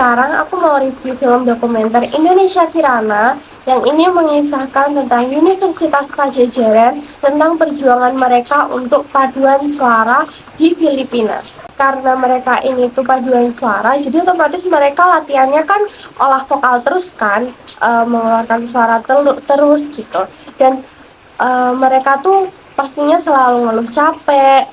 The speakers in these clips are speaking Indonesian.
sekarang aku mau review film dokumenter Indonesia Kirana yang ini mengisahkan tentang Universitas Padjadjaran tentang perjuangan mereka untuk paduan suara di Filipina. Karena mereka ini tuh paduan suara, jadi otomatis mereka latihannya kan olah vokal terus kan, mengeluarkan suara terus gitu. Dan mereka tuh pastinya selalu ngeluh capek,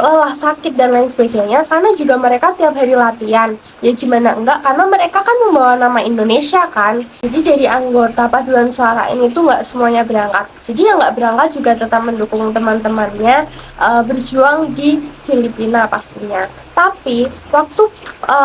lelah, sakit dan lain sebagainya, karena juga mereka tiap hari latihan. Ya gimana enggak, karena mereka kan membawa nama Indonesia kan. Jadi dari anggota paduan suara ini tuh nggak semuanya berangkat. Jadi yang nggak berangkat juga tetap mendukung teman-temannya berjuang di Filipina pastinya. Tapi waktu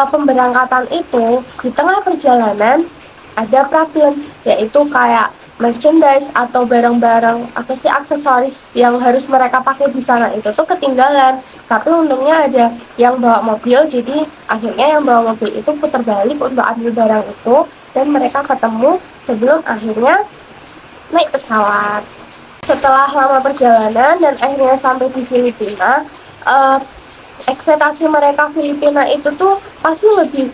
pemberangkatan itu, di tengah perjalanan ada problem, yaitu kayak merchandise atau barang-barang apa sih, aksesoris yang harus mereka pakai di sana itu tuh ketinggalan. Tapi untungnya ada yang bawa mobil, jadi akhirnya yang bawa mobil itu putar balik untuk ambil barang itu, dan mereka ketemu sebelum akhirnya naik pesawat. Setelah lama perjalanan dan akhirnya sampai di Filipina, ekspektasi mereka Filipina itu tuh pasti lebih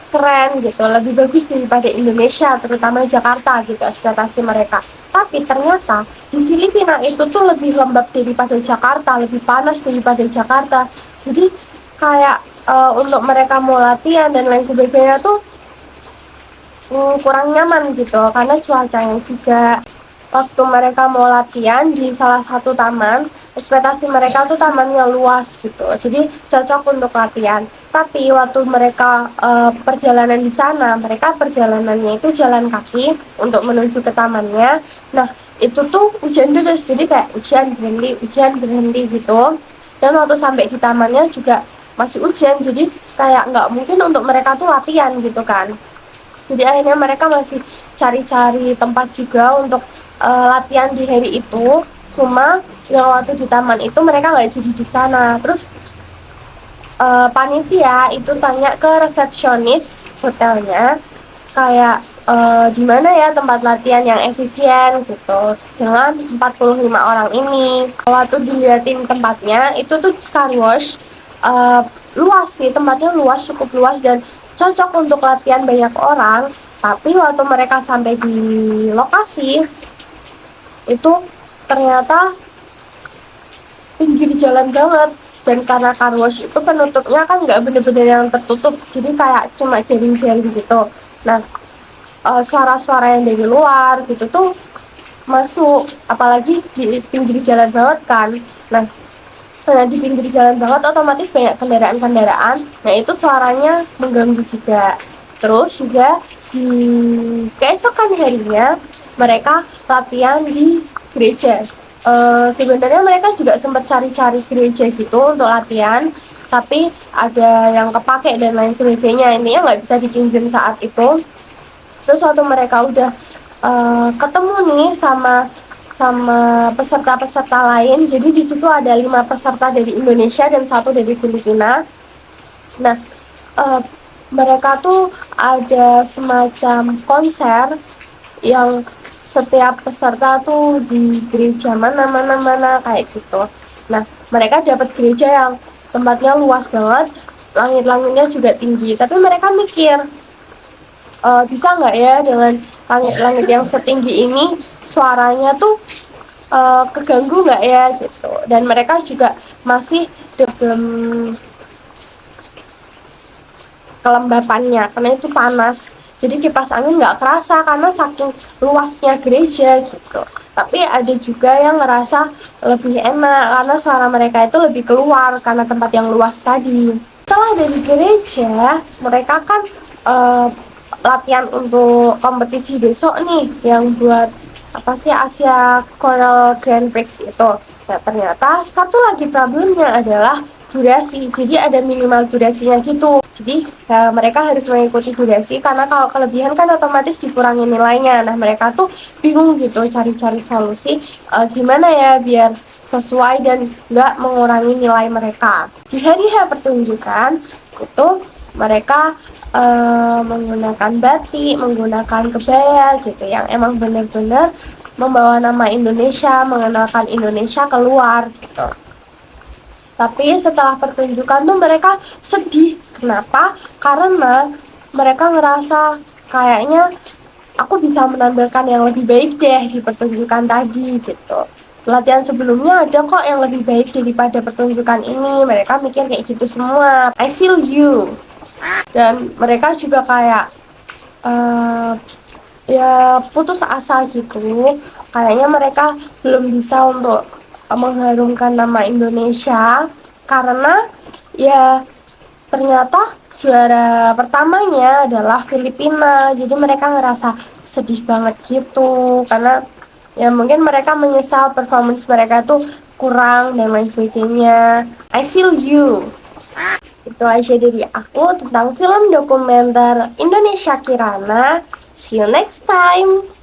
keren gitu, lebih bagus daripada Indonesia, terutama Jakarta gitu ekspektasi mereka. Tapi ternyata di Filipina itu tuh lebih lembab daripada Jakarta, lebih panas daripada Jakarta. Jadi kayak untuk mereka mau latihan dan lain sebagainya tuh kurang nyaman gitu, karena cuacanya juga. Waktu mereka mau latihan di salah satu taman, ekspektasi mereka tuh tamannya luas gitu, jadi cocok untuk latihan. Tapi waktu mereka perjalanan di sana, mereka perjalanannya itu jalan kaki untuk menuju ke tamannya. Nah itu tuh hujan deras, jadi kayak hujan berhenti gitu. Dan waktu sampai di tamannya juga masih hujan, jadi kayak nggak mungkin untuk mereka tuh latihan gitu kan. Jadi akhirnya mereka masih cari-cari tempat juga untuk latihan di hari itu. Cuma yang waktu di taman itu mereka nggak jadi di sana. Terus panitia itu tanya ke resepsionis hotelnya kayak di mana ya tempat latihan yang efisien gitu dengan 45 orang ini. Waktu diliatin tempatnya itu tuh car wash, luas sih tempatnya, luas, cukup luas dan cocok untuk latihan banyak orang. Tapi waktu mereka sampai di lokasi itu ternyata pinggir jalan banget, dan karena car wash itu penutupnya kan nggak bener-bener yang tertutup, jadi kayak cuma jaring-jaring gitu. Nah suara-suara yang dari luar gitu tuh masuk, apalagi di pinggir jalan banget kan. Nah karena di pinggir jalan banget otomatis banyak kendaraan-kendaraan, nah itu suaranya mengganggu juga. Terus juga di keesokan harinya mereka latihan di gereja. Sebenarnya mereka juga sempat cari-cari gereja gitu untuk latihan, tapi ada yang kepake dan lain sebagainya, intinya nggak bisa dipinjam saat itu. Terus waktu mereka udah ketemu nih sama peserta-peserta lain, jadi di situ ada 5 peserta dari Indonesia dan 1 dari Filipina. Nah mereka tuh ada semacam konser yang setiap peserta tuh di gereja mana kayak gitu. Nah mereka dapat gereja yang tempatnya luas banget, langit-langitnya juga tinggi, tapi mereka mikir bisa nggak ya dengan langit-langit yang setinggi ini suaranya tuh keganggu nggak ya gitu. Dan mereka juga masih dalam kelembapannya karena itu panas, jadi kipas angin nggak kerasa karena saking luasnya gereja gitu. Tapi ada juga yang ngerasa lebih enak karena suara mereka itu lebih keluar karena tempat yang luas tadi. Setelah dari gereja, mereka kan latihan untuk kompetisi besok nih yang buat apa sih, Asia Choral Grand Prix itu. Nah ternyata satu lagi problemnya adalah durasi, jadi ada minimal durasinya gitu. Jadi mereka harus mengikuti durasi, karena kalau kelebihan kan otomatis dikurangi nilainya. Nah mereka tuh bingung gitu cari-cari solusi gimana ya biar sesuai dan nggak mengurangi nilai mereka. Di hari pertunjukan itu mereka menggunakan batik, menggunakan kebaya gitu yang emang benar-benar membawa nama Indonesia, mengenalkan Indonesia keluar gitu. Tapi setelah pertunjukan tuh mereka sedih. Kenapa? Karena mereka ngerasa kayaknya aku bisa menampilkan yang lebih baik deh di pertunjukan tadi gitu. Latihan sebelumnya ada kok yang lebih baik daripada pertunjukan ini. Mereka mikir kayak gitu semua. I feel you. Dan mereka juga kayak eh, ya putus asa gitu. Kayaknya mereka belum bisa untuk mengharumkan nama Indonesia karena ya ternyata juara pertamanya adalah Filipina. Jadi mereka ngerasa sedih banget gitu karena ya mungkin mereka menyesal performance mereka tuh kurang dan lain sebagainya. I feel you. Itu aja dari aku tentang film dokumenter Indonesia Kirana. See you next time.